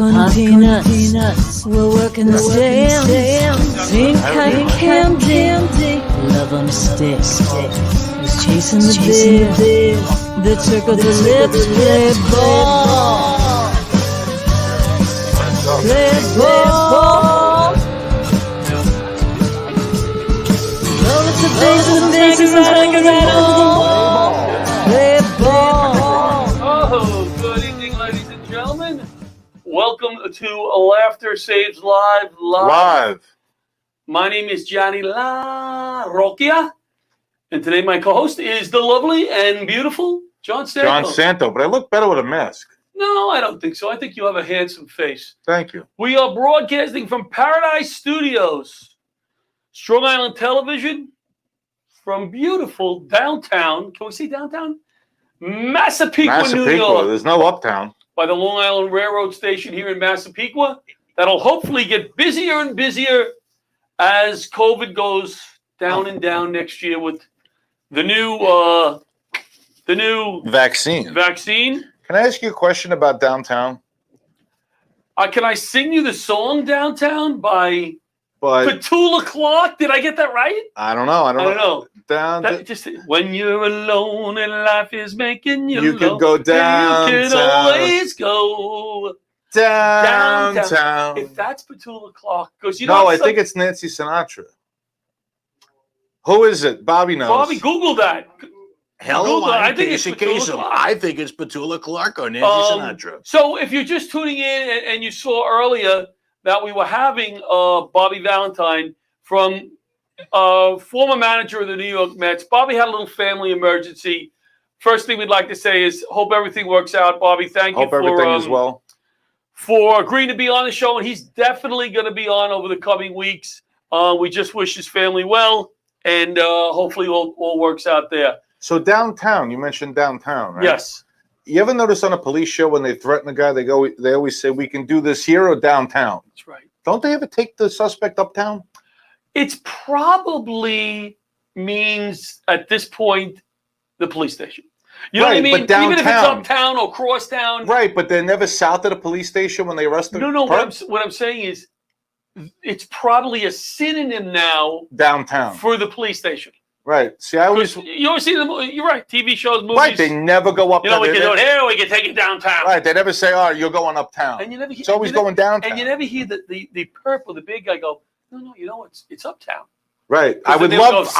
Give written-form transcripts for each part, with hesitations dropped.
on peanuts. We're working the stems. Pink cotton candy. Love on a stick. Was chasing the beer that tickled the lips. Play ball. Play ball. Roll it to bases and hang around. Play ball. Oh, good evening, ladies and gentlemen. Welcome to Laughter Saves Live. My name is Johnny La Rocchia, and today my co-host is the lovely and beautiful John Santo. But I look better with a mask. No, I don't think so. I think you have a handsome face. Thank you. We are broadcasting from Paradise Studios, Strong Island Television, from beautiful downtown. Can we say downtown? Massapequa, New York. There's no uptown. By the Long Island Railroad Station here in Massapequa. That'll hopefully get busier and busier as COVID goes down and down next year with the new Vaccine. Can I ask you a question about downtown? Can I sing you the song Downtown by But Petula Clark? Did I get that right? I don't know. I don't know. Just When you're alone and life is making you can go downtown. You can always go downtown. If that's Petula Clark, because I think it's Nancy Sinatra. Who is it? Bobby knows. Bobby, Google that. Hello, I think it's Petula Clark. I think it's Petula Clark or Nancy Sinatra. So if you're just tuning in and you saw earlier that we were having Bobby Valentine from former manager of the New York Mets. Bobby had a little family emergency. First thing we'd like to say is hope everything works out. Bobby, thank you for agreeing to be on the show. And he's definitely going to be on over the coming weeks. We just wish his family well. And hopefully all works out there. So downtown, you mentioned downtown, right? Yes. You ever notice on a police show when they threaten a guy, they always say, we can do this here or downtown. That's right. Don't they ever take the suspect uptown? It's probably means at this point the police station. You know what I mean? But downtown, even if it's uptown or crosstown. Right, but they're never south of the police station when they arrest them. No. What I'm saying is it's probably a synonym now downtown for the police station. Right. See, I always you always see them. You're right. TV shows, movies. Right. They never go up. We can do it here. We can take it downtown. Right. They never say, "Oh, you're going uptown." And you never. It's always going downtown. And you never hear the perp or the big guy go, "No, you know it's uptown." Right. I would love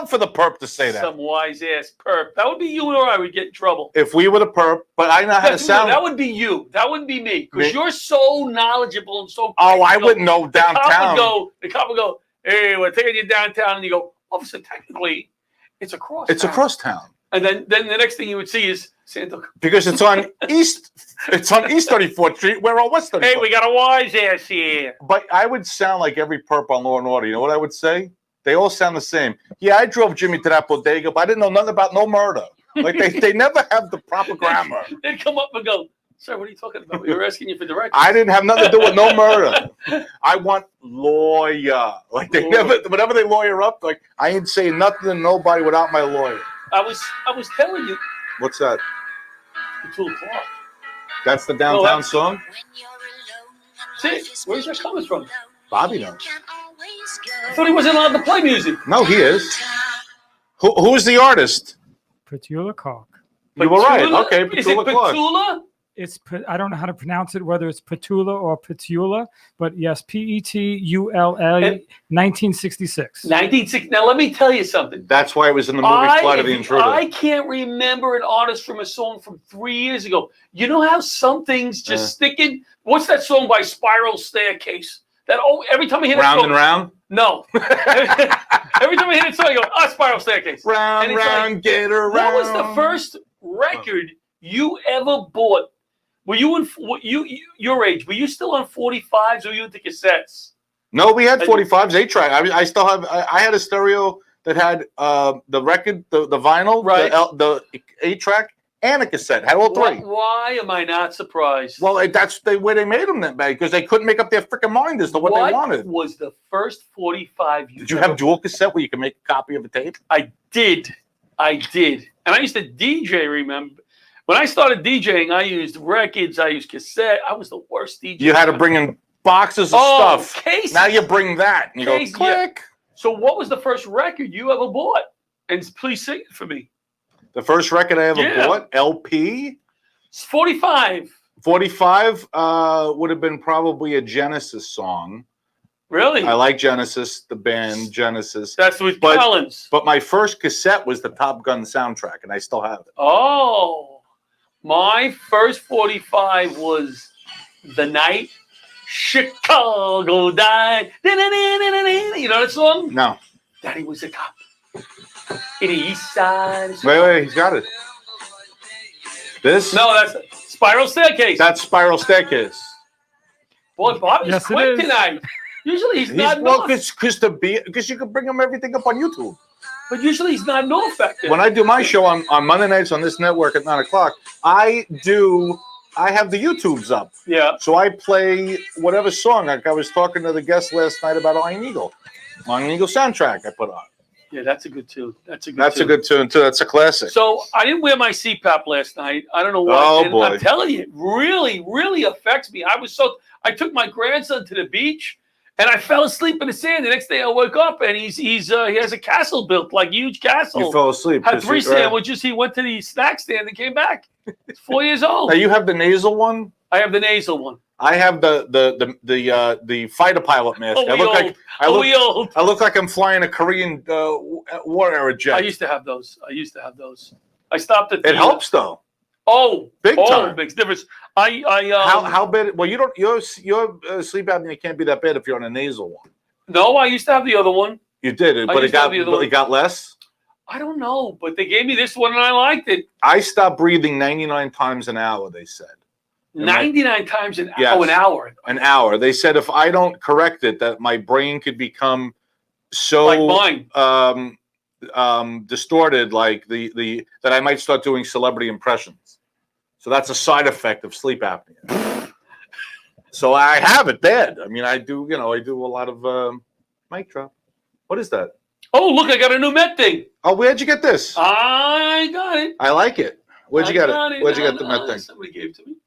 for the perp to say that. Some wise ass perp. That would be you or I would get in trouble. If we were the perp, but I know how to sound. That would be you. That wouldn't be me. Because you're so knowledgeable and so. Oh, I wouldn't know downtown. The cop would go, "Hey, we're taking you downtown," and you go, "Officer, technically, it's across. It's across town." And then the next thing you would see is Santa. Because it's on East 34th Street. We're on West 34th. Hey, we got a wise ass here. But I would sound like every perp on Law and Order. You know what I would say? They all sound the same. Yeah, I drove Jimmy to that bodega, but I didn't know nothing about no murder. Like they never have the proper grammar. They'd come up and go, "Sir, what are you talking about? We were asking you for directions." I didn't have nothing to do with no murder. I want lawyer. Like they never, whenever they lawyer up, like I ain't saying nothing to nobody without my lawyer. I was telling you. What's that? The 2 o'clock. That's the downtown song? See, where's that coming from? Bobby knows. I thought he wasn't allowed to play music. No, he is. Who's the artist? Petula Clark. You were right. Okay, Petula Is it Clark. Petula? I don't know how to pronounce it, whether it's Petula or Petula, but yes, Petulla, 1966. 1960. Now, let me tell you something. That's why it was in the movie Flight of the Intruder. I can't remember an artist from a song from 3 years ago. You know how some things just stick in? What's that song by Spiral Staircase? Every time I hear that song. Round and Round? No. Every time I hear that song, I go, Spiral Staircase. Round, round, get around. What was the first record you ever bought? Were you your age? Were you still on 45s or were you into cassettes? No, we had 45s, 8-track. I still have. I had a stereo that had the record, the vinyl, right, the 8-track, and a cassette. Had all three. Why am I not surprised? Well, that's the way they made them that bad because they couldn't make up their freaking mind as to what they wanted. What was the first 45? Did you have dual cassette where you could make a copy of a tape? I did, and I used to DJ. When I started DJing, I used records, I used cassette. I was the worst DJ. You had to bring in boxes of stuff. Cases. Now you bring that and you Cases, go click. So what was the first record you ever bought? And please sing it for me. The first record I ever bought, LP? It's 45. 45 would have been probably a Genesis song. Really? I like Genesis, the band Genesis. That's with Collins. But my first cassette was the Top Gun soundtrack, and I still have it. Oh, my first 45 was The Night Chicago Died. You know that song? No. Daddy was a cop in the East Side. Wait, he's got it. This? No, that's Spiral Staircase. That's Spiral Staircase. Boy, Bobby's quick tonight. Usually he's not north. Because you can bring him everything up on YouTube. But usually he's not north back there. When I do my show on Monday nights on this network at 9 o'clock, I have the YouTubes up. Yeah. So I play whatever song. Like I was talking to the guest last night about Iron Eagle. Iron Eagle soundtrack I put on. Yeah, that's a good tune. That's a good tune too. That's a classic. So I didn't wear my CPAP last night. I don't know why. Oh, boy. I'm telling you, it really, really affects me. I took my grandson to the beach and I fell asleep in the sand. The next day I woke up and he has a castle built, like huge castle. You fell asleep. Had 3 sandwiches. He went to the snack stand and came back. He's 4 years old. Now you have the nasal one? I have the nasal one. I have the fighter pilot mask. I look like I'm flying a Korean war era jet. I used to have those. I stopped at. It helps though. Oh, big time. Makes difference. How bad? Well, your sleep apnea can't be that bad if you're on a nasal one. No, I used to have the other one. You did, but it got less. I don't know, but they gave me this one and I liked it. I stopped breathing 99 times an hour. They said. 99 times an hour. An hour. An hour. They said if I don't correct it, that my brain could become so like mine. Distorted, like that I might start doing celebrity impressions. So that's a side effect of sleep apnea. So I have it bad. I mean, I do a lot of mic drop. What is that? Oh, look, I got a new Met thing. Oh, where'd you get this? I got it. I like it. Where'd you get it? Where'd you get the Met thing? Somebody gave it to me.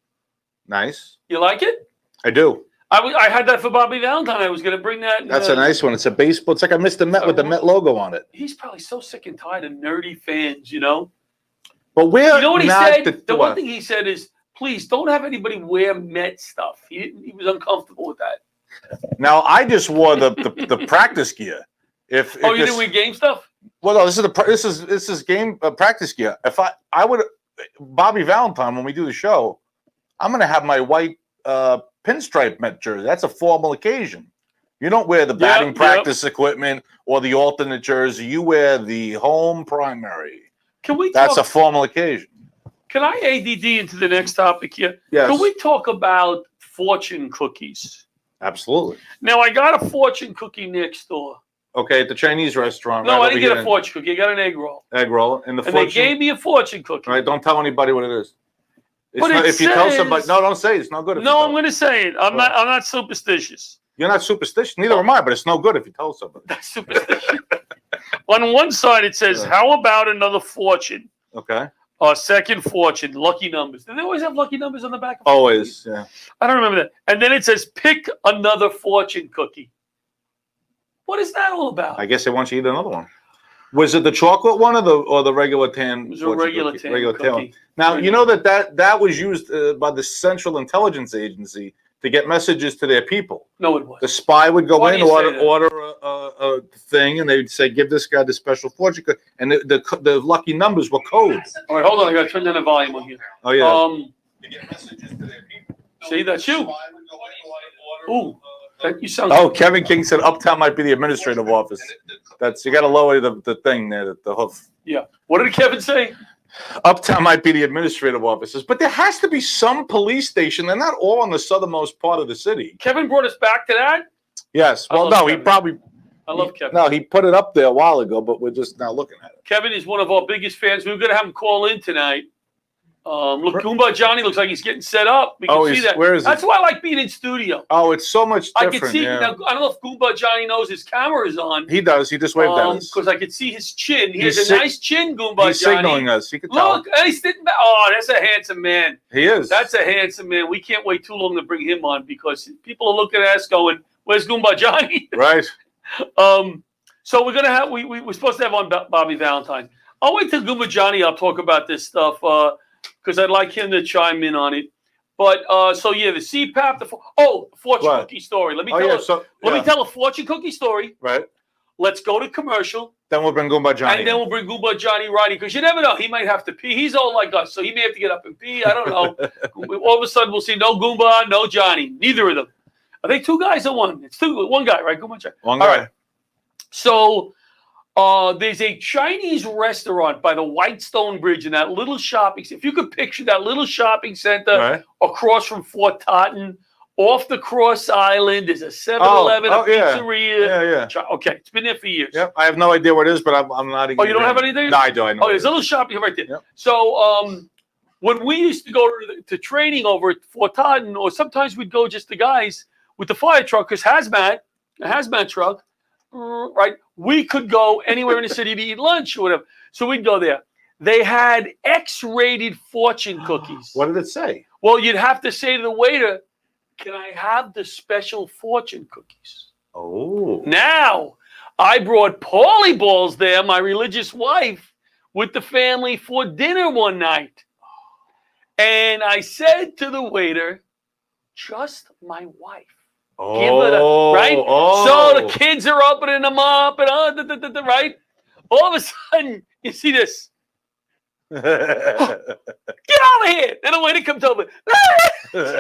Nice. You like it? I do. I had that for Bobby Valentine. I was going to bring that. That's a nice one. It's a baseball. It's like I missed the Met with the Met logo on it. He's probably so sick and tired of nerdy fans, you know? But we're You know what he said? The one what? thing he said is, please don't have anybody wear Met stuff. He was uncomfortable with that. Now, I just wore the practice gear. You didn't wear game stuff? Well, no, this is game practice gear. If I would Bobby Valentine when we do the show, I'm going to have my white pinstripe Met jersey. That's a formal occasion. You don't wear the batting practice equipment or the alternate jersey. You wear the home primary. That's a formal occasion. Can I ADD into the next topic here? Yes. Can we talk about fortune cookies? Absolutely. Now, I got a fortune cookie next door. Okay, at the Chinese restaurant. No, I didn't get a fortune cookie. I got an egg roll. Egg roll. And they gave me a fortune cookie. All right, don't tell anybody what it is. If you tell somebody, no, don't say it. It's no good. No, I'm going to say it. I'm not superstitious. You're not superstitious. Neither am I, but it's no good if you tell somebody. That's superstition. On one side, it says, how about another fortune? Okay. Second fortune, lucky numbers. Do they always have lucky numbers on the back? Always, yeah. I don't remember that. And then it says, pick another fortune cookie. What is that all about? I guess they want you to eat another one. Was it the chocolate one or the regular tan? It was a regular tan cookie. Now, you know that was used by the Central Intelligence Agency to get messages to their people. No, it was. The spy would go in, order a thing, and they'd say, give this guy the special fortune cookie. And the lucky numbers were codes. All right, hold on. I got to turn down the volume on here. Oh, yeah. To get messages to their people. See, that's you. Ooh. You sound Kevin King said Uptown might be the administrative office. You got to lower the thing there, the hoof. Yeah. What did Kevin say? Uptown might be the administrative offices, but there has to be some police station. They're not all in the southernmost part of the city. Kevin brought us back to that? Yes. Well, no, Kevin. I love Kevin. No, he put it up there a while ago, but we're just now looking at it. Kevin is one of our biggest fans. We were going to have him call in tonight. Look, Gumba Johnny looks like he's getting set up. We can see that. Where is That's why I like being in studio. Oh, it's so much different. I can see. Now, I don't know if Gumba Johnny knows his camera is on. He does. He just waved at us. Because I can see his chin. He has a nice chin, Gumba Johnny. He's signaling us. You can tell. Look, and he's sitting back. Oh, that's a handsome man. He is. That's a handsome man. We can't wait too long to bring him on because people are looking at us going, "Where's Gumba Johnny?" Right. So we're gonna have we're supposed to have on Bobby Valentine. I'll wait till Gumba Johnny. I'll talk about this stuff because I'd like him to chime in on it. But so yeah, the CPAP, fortune cookie story. Let me tell a fortune cookie story. Right. Let's go to commercial. Then we'll bring Gumba Johnny. And then we'll bring Gumba Johnny Riding because you never know. He might have to pee. He's all like us, so he may have to get up and pee. I don't know. All of a sudden, we'll see no Gumba, no Johnny. Neither of them. Are they two guys or one? It's two. One guy, right? Gumba Johnny. One guy. All right. So there's a Chinese restaurant by the Whitestone Bridge in that little shopping center. If you could picture that little shopping center across from Fort Totten, off the Cross Island, there's a 7-Eleven, a pizzeria. Yeah. Okay, it's been there for years. Yep. I have no idea what it is, but I'm not even. Oh, you don't have anything? No, I do. I know. Oh, there's a little shopping right there. Yep. So when we used to go to training over at Fort Totten, or sometimes we'd go just the guys with the fire truck, because a hazmat truck, right? We could go anywhere in the city to eat lunch or whatever. So we'd go there. They had X-rated fortune cookies. What did it say? Well, you'd have to say to the waiter, "Can I have the special fortune cookies?" Oh. Now, I brought Paulie Balls there, my religious wife, with the family for dinner one night. And I said to the waiter, "Just my wife." Give it right? So the kids are opening them up and right? All of a sudden, you see this. Get out of here. Then the waiter comes over.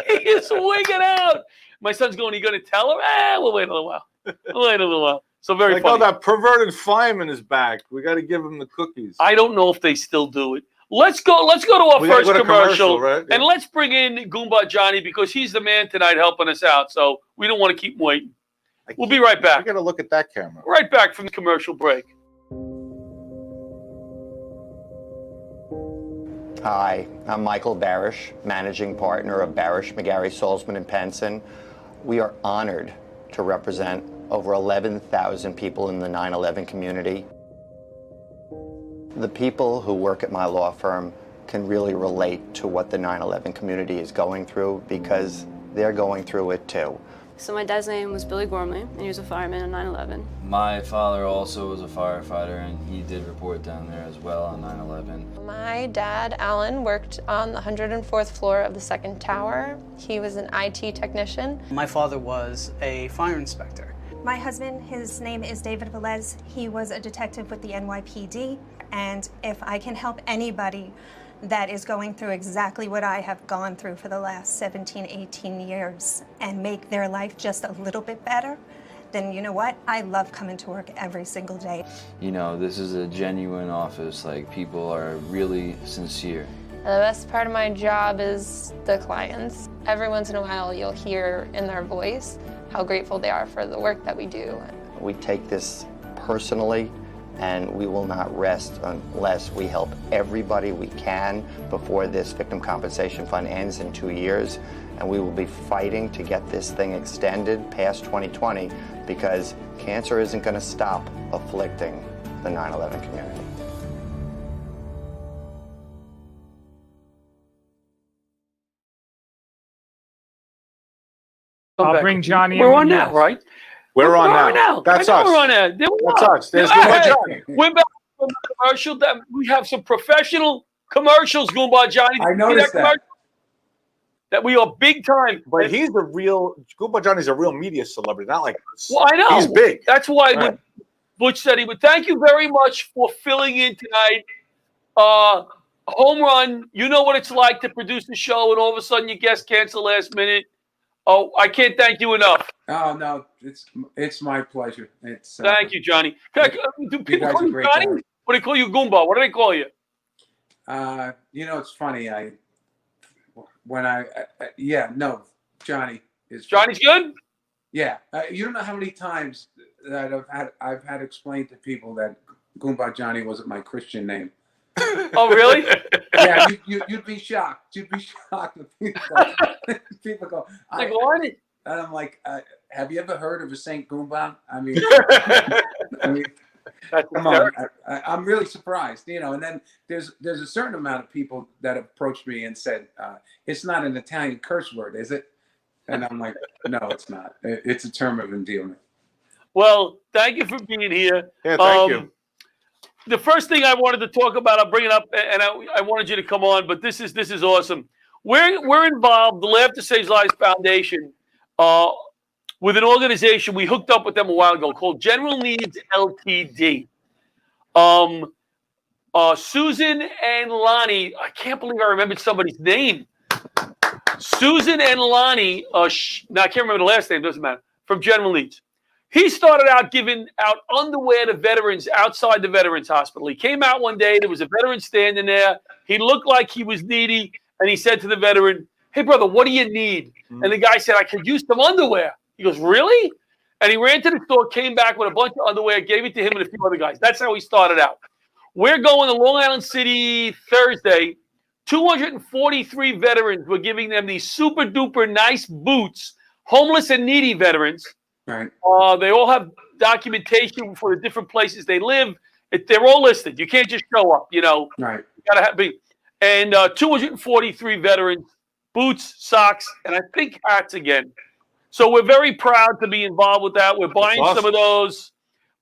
He's wigging out. My son's going, "Are you going to tell her?" We'll wait a little while. So very funny. That perverted fireman is back. We got to give him the cookies. I don't know if they still do it. Let's go to our first commercial, right? And let's bring in Gumba Johnny because he's the man tonight helping us out. So we don't want to keep him waiting. We'll be right back. We got to look at that camera. Right back from the commercial break. Hi, I'm Michael Barish, managing partner of Barish, McGarry, Salzman, and Penson. We are honored to represent over 11,000 people in the 9/11 community. The people who work at my law firm can really relate to what the 9/11 community is going through because they're going through it too. So my dad's name was Billy Gormley, and he was a fireman on 9/11. My father also was a firefighter, and he did report down there as well on 9/11. My dad, Alan, worked on the 104th floor of the second tower. He was an IT technician. My father was a fire inspector. My husband, his name is David Velez. He was a detective with the NYPD. And if I can help anybody that is going through exactly what I have gone through for the last 17, 18 years and make their life just a little bit better, then you know what? I love coming to work every single day. You know, this is a genuine office. Like, people are really sincere. The best part of my job is the clients. Every once in a while you'll hear in their voice how grateful they are for the work that we do. We take this personally, and we will not rest unless we help everybody we can before this Victim Compensation Fund ends in 2 years. And we will be fighting to get this thing extended past 2020 because cancer isn't going to stop afflicting the 9/11 community. I'll bring Johnny in. We're on now, right? We're on now. That's us. We're on now. That's us. There's Gumba Johnny. We're back from the commercial. We have some professional commercials, Gumba Johnny. I noticed that we are big time. But Gumba Johnny's a real media celebrity, not like us. Well, I know. He's big. That's why when Butch said he would. Thank you very much for filling in tonight. Home run. You know what it's like to produce a show and all of a sudden your guest cancel last minute. Oh, I can't thank you enough. Oh no, it's my pleasure. Thank you, Johnny. Do people call you Johnny? Job. What do they call you, Gumba? What do they call you? You know, it's funny. Johnny is. Johnny's good. Yeah, you don't know how many times that I've had explained to people that Gumba Johnny wasn't my Christian name. Oh, really? Yeah, you'd be shocked. You'd be shocked if people go. Like what? And I'm like, have you ever heard of a Saint Gumba? I mean, That's come on. I'm really surprised, you know. And then there's a certain amount of people that approached me and said, it's not an Italian curse word, is it? And I'm like, no, it's not. It's a term of endearment. Well, thank you for being here. Yeah, thank you. The first thing I wanted to talk about, I'll bring it up, and I wanted you to come on, but this is awesome. We're involved, the Laughter Saves Lives Foundation, with an organization. We hooked up with them a while ago called General Needs Ltd. Susan and Lonnie, I can't believe I remembered somebody's name. Susan and Lonnie, now I can't remember the last name, doesn't matter, from General Needs. He started out giving out underwear to veterans outside the Veterans Hospital. He came out one day, there was a veteran standing there. He looked like he was needy, and he said to the veteran, "Hey, brother, what do you need?" And the guy said, "I could use some underwear." He goes, "Really?" And he ran to the store, came back with a bunch of underwear, gave it to him and a few other guys. That's how he started out. We're going to Long Island City Thursday. 243 veterans were giving them these super duper nice boots, homeless and needy veterans. Right. They all have documentation for the different places they live. They're all listed. You can't just show up, you know. Right. You gotta have be. And 243 veterans, boots, socks, and I think hats again. So we're very proud to be involved with that. We're buying some of those.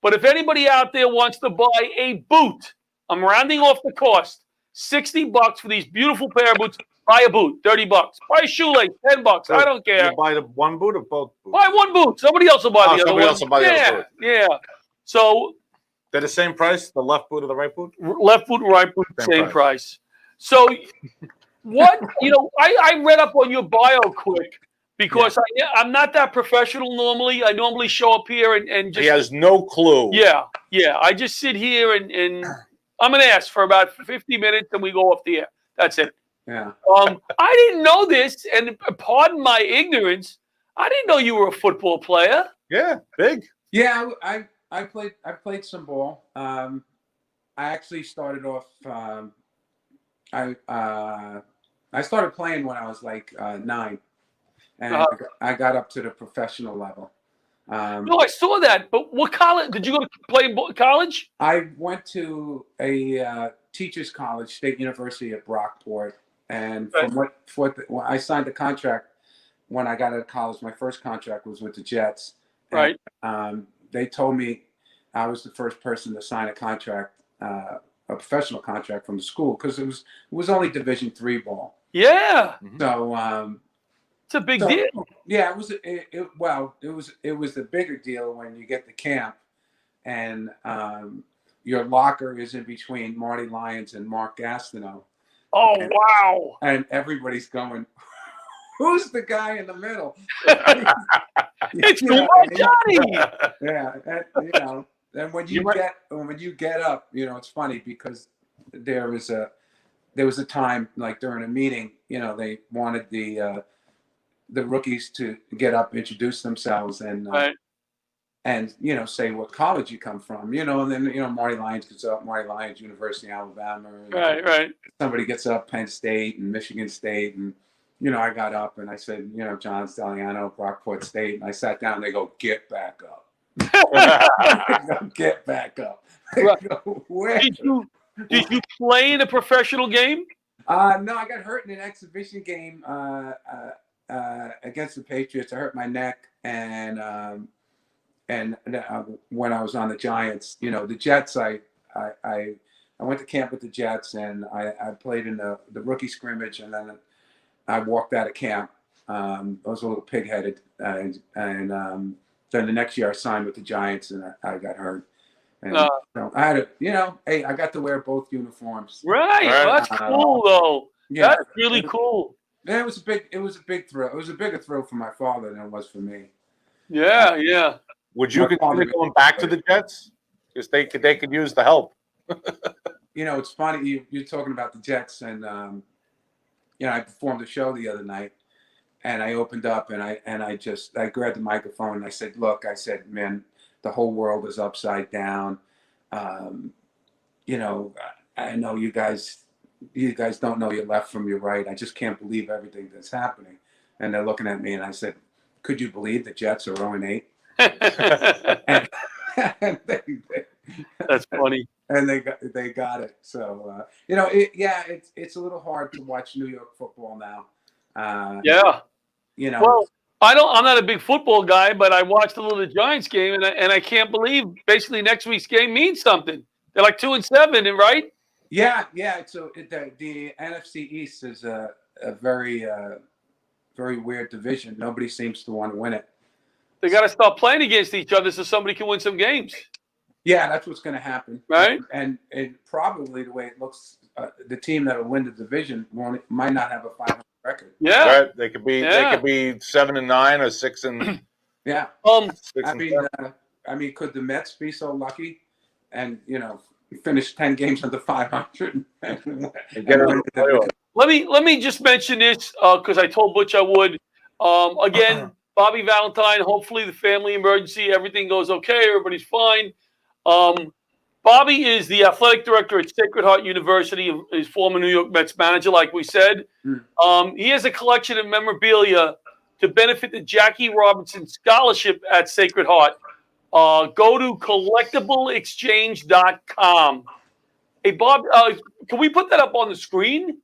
But if anybody out there wants to buy a boot, I'm rounding off the cost. $60 for these beautiful pair of boots. Buy a boot, $30. Buy a shoelace, $10. So I don't care. You buy the one boot or both boots? Buy one boot. Somebody else will buy the other somebody one. else will buy the other boot. Yeah. So they're the same price, the left boot or the right boot? Left boot, right boot, same price. So what, you know, I read up on your bio quick because I'm not that professional normally. I normally show up here and just. He has no clue. Yeah. I just sit here and I'm an ass for about 50 minutes and we go off the air. That's it. Yeah. I didn't know this, and pardon my ignorance. I didn't know you were a football player. Yeah, big. Yeah, I played some ball. I actually started off. I started playing when I was like 9, and I got up to the professional level. No, I saw that. But what college did you go to play college? I went to a teachers college, State University at Brockport, and when I signed the contract when I got out of college, my first contract was with the Jets. Right. And, they told me I was the first person to sign a contract, a professional contract from the school, because it was only Division III ball. Yeah. So it's a big deal. Yeah, it was the bigger deal when you get to camp, and your locker is in between Marty Lyons and Mark Gastineau. Oh, wow! And everybody's going, "Who's the guy in the middle?" It's Johnny. Yeah, and, you know. And when you get up, you know, it's funny because there was a time, like during a meeting, you know, they wanted the rookies to get up, introduce themselves, and and you know, say what college you come from, you know, and then you know Marty Lyons gets up, Marty Lyons, University of Alabama, right. Somebody gets up, Penn State and Michigan State, and you know, I got up and I said, you know, John Staliano, Brockport State, and I sat down. And they go, "Get back up." Get back up. Go, where? Did you play in a professional game? No, I got hurt in an exhibition game against the Patriots. I hurt my neck, and when I was on the Giants, you know, the Jets, I went to camp with the Jets, and I played in the rookie scrimmage, and then I walked out of camp. I was a little pig-headed, and then the next year I signed with the Giants, and I got hurt. And so I had hey, I got to wear both uniforms. Right. Well, that's cool, though. Yeah, that's really cool. Yeah, it was a big thrill. It was a bigger thrill for my father than it was for me. Yeah. Would you consider going back to the Jets? Because they could use the help. You know, it's funny you're talking about the Jets, and you know, I performed a show the other night, and I opened up and I grabbed the microphone and I said, "Look," I said, "man, the whole world is upside down. You know, I know you guys don't know your left from your right. I just can't believe everything that's happening. And they're looking at me, and I said, could you believe the Jets are 0-8? and That's funny. And they got it. So it's a little hard to watch New York football now. Yeah. You know. Well, I'm not a big football guy, but I watched a little of the Giants game, and I can't believe basically next week's game means something. They're like 2-7, right? Yeah. So the NFC East is a very very weird division. Nobody seems to want to win it. They got to stop playing against each other so somebody can win some games. Yeah, that's what's going to happen. Right. And probably the way it looks, the team that will win the division might not have a 500 record. Yeah. Right. They could be 7-9 or 6 and. Yeah. 6 I mean, could the Mets be so lucky and finish 10 games under 500? Let me just mention this because I told Butch I would. Again, Bobby Valentine. Hopefully, the family emergency, everything goes okay. Everybody's fine. Bobby is the athletic director at Sacred Heart University. Is former New York Mets manager, like we said. He has a collection of memorabilia to benefit the Jackie Robinson Scholarship at Sacred Heart. Go to collectibleexchange.com. Hey, Bob, can we put that up on the screen?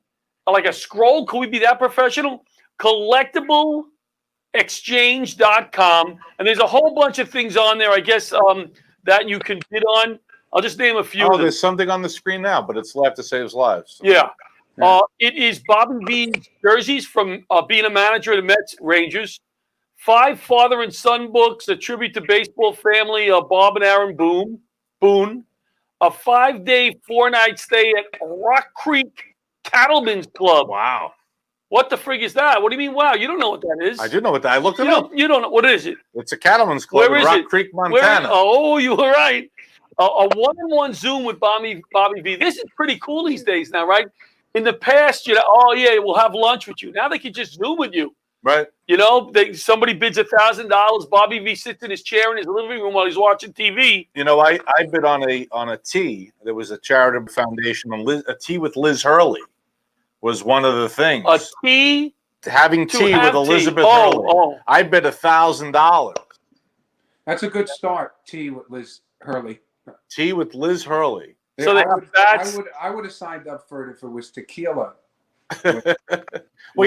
Like a scroll? Can we be that professional? Collectibleexchange.com. And there's a whole bunch of things on there, I guess, that you can bid on. I'll just name a few. Oh, there's something on the screen now, but it's Laughter Saves Lives. So. Yeah. It is Bobby V's jerseys from being a manager of the Mets Rangers. 5 father and son books, a tribute to baseball family, Bob and Aaron Boone. A 5-day, 4-night stay at Rock Creek Cattlemen's Club. Wow. What the frig is that? What do you mean, wow? You don't know what that is. I do know what that is. I looked it up. You don't know. What is it? It's a Cattlemen's Club in Rock Creek, Montana. Oh, you were right. A one-on-one Zoom with Bobby V. This is pretty cool these days now, right? In the past, we'll have lunch with you. Now they can just Zoom with you. Right. Somebody bids $1,000. Bobby V sits in his chair in his living room while he's watching TV. I bid on a tea. There was a charitable foundation. A tea with Liz Hurley was one of the things. A tea? Having tea with Elizabeth Hurley. I bid $1,000. That's a good start. Tea with Liz Hurley. Tea with Liz Hurley. So I would have signed up for it if it was tequila. Well,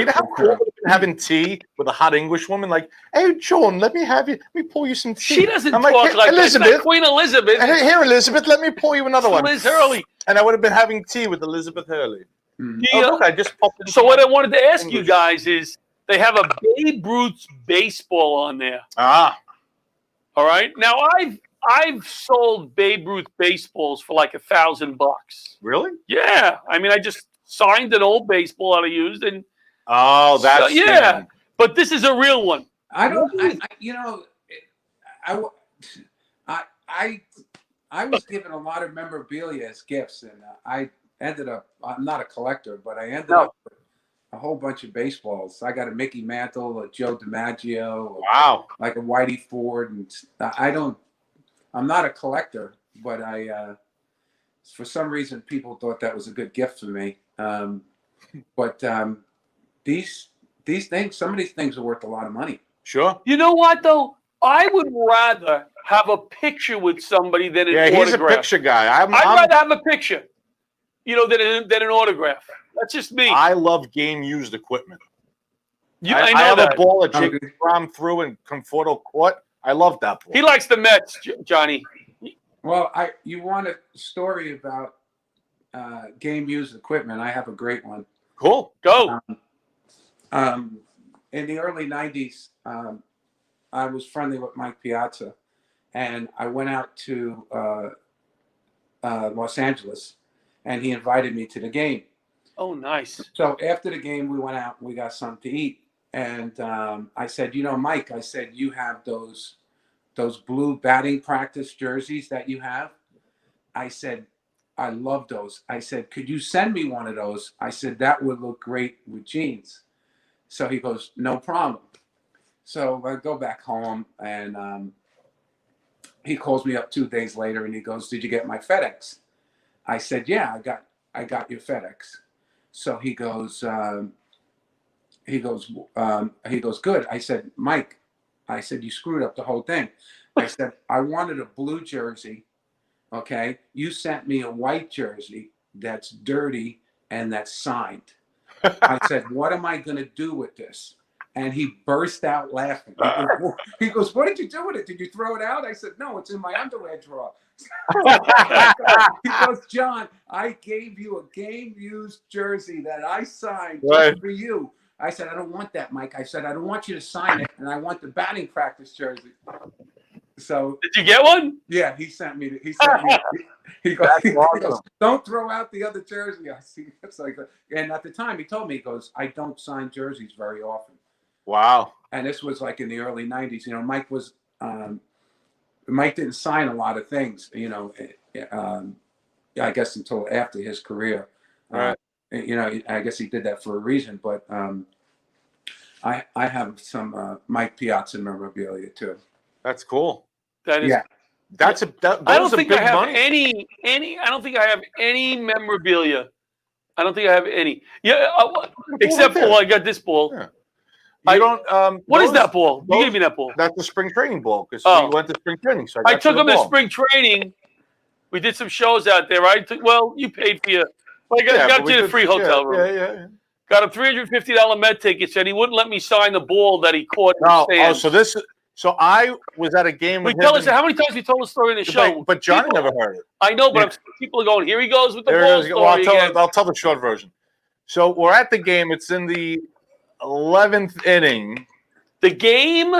how cool would have been having tea with a hot English woman? Like, hey, John, let me pour you some tea. She doesn't talk like Elizabeth. That. Queen Elizabeth. Here, Elizabeth, let me pour you another one. Liz Hurley. And I would have been having tea with Elizabeth Hurley. Look, I just popped it. So what I wanted to ask you guys is, they have a Babe Ruth baseball on there. Ah. All right. Now I've sold Babe Ruth baseballs for like $1,000. Really? Yeah. I mean, I just signed an old baseball that I used, and that's yeah. But this is a real one. I was given a lot of memorabilia as gifts, and I ended up. I'm not a collector, but I ended up with a whole bunch of baseballs. I got a Mickey Mantle, a Joe DiMaggio, like a Whitey Ford, and I'm not a collector, but for some reason people thought that was a good gift for me. But these things, some of these things are worth a lot of money. Sure. You know what though? I would rather have a picture with somebody than an autograph. He's a picture guy. I'd rather have a picture, than an autograph. That's just me. I love game used equipment. I have that. A ball that Jake Ram through in Conforto Court. I love that ball. He likes the Mets, Johnny. Well, you want a story about game used equipment? I have a great one. Cool. Go. In the early 90s, I was friendly with Mike Piazza, and I went out to Los Angeles, and he invited me to the game. Oh, nice. So after the game, we went out and we got something to eat. And I said, Mike, I said, you have those blue batting practice jerseys that you have? I said, I love those. I said, could you send me one of those? I said, that would look great with jeans. So he goes, no problem. So I go back home, and he calls me up 2 days later, and he goes, did you get my FedEx? I said, yeah, I got your FedEx. So he goes, good. I said, Mike, I said, you screwed up the whole thing. I said, I wanted a blue jersey. Okay. You sent me a white jersey that's dirty and that's signed. I said, what am I going to do with this? And he burst out laughing. He goes, what did you do with it? Did you throw it out? I said, no, it's in my underwear drawer. He goes, John, I gave you a game-used jersey that I signed just for you. I said, I don't want that, Mike. I said, I don't want you to sign it, and I want the batting practice jersey. So did you get one? Yeah, he sent me. He goes, don't throw out the other jersey. I see. It's like, and at the time he told me, he goes, I don't sign jerseys very often. Wow. And this was like in the early '90s. You know, Mike didn't sign a lot of things. You know, I guess until after his career. Right. You know, I guess he did that for a reason. But I have some Mike Piazza memorabilia too. That's cool. That is. Yeah. That's I don't think I have money. any. I don't think I have any memorabilia. I don't think I have any. Yeah, except for I got this ball. Yeah. I don't. What is that ball? You gave me that ball. That's the spring training ball because we went to spring training. So I took him to spring training. We did some shows out there. Well, you paid for your. Well, I got you the free hotel room. Yeah. Got him $350 Met tickets, and he wouldn't let me sign the ball that he caught in the stands. So I was at a game with him. How many times we told the story in the show? But Johnny never heard it. I know, but people are going, here he goes with the ball story I'll tell the short version. So we're at the game. It's in the 11th inning. The game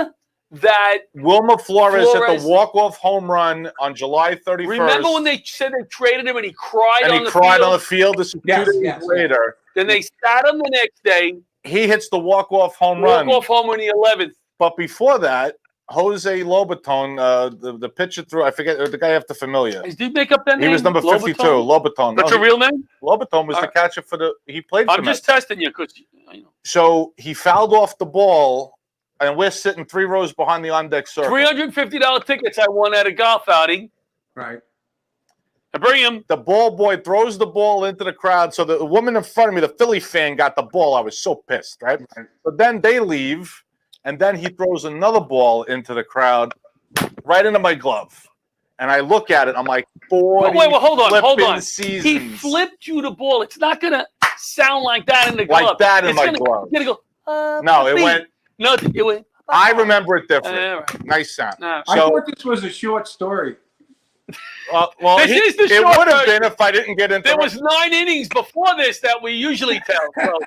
that Wilmer Flores hit the walk-off home run on July 31st. Remember when they said they traded him and he cried on the field? On the field. This is 2 days later. Then they sat him the next day. He hits the walk-off home run. Walk-off home run in the 11th. But before that, Jose Lobaton, the pitcher threw, I forget, the guy after Familia. Did he make up that name? He was number 52, Lobaton. That's a real name? Lobaton was the catcher he played for I'm just testing you because you know. So he fouled off the ball, and we're sitting 3 rows behind the on-deck circle. $350 tickets I won at a golf outing. Right. I bring him. The ball boy throws the ball into the crowd. So the woman in front of me, the Philly fan, got the ball. I was so pissed, right? But then they leave. And then he throws another ball into the crowd, right into my glove. And I look at it. I'm like, wait, hold on. Seasons. He flipped you the ball. It's not going to sound like that in the glove. Like that in my glove. It's going to go, no, it went. No, it went. I remember it different. Right. Nice sound. I thought this was a short story. Well, this is the it short would have version. been if I didn't get into There was 9 innings before this that we usually tell. So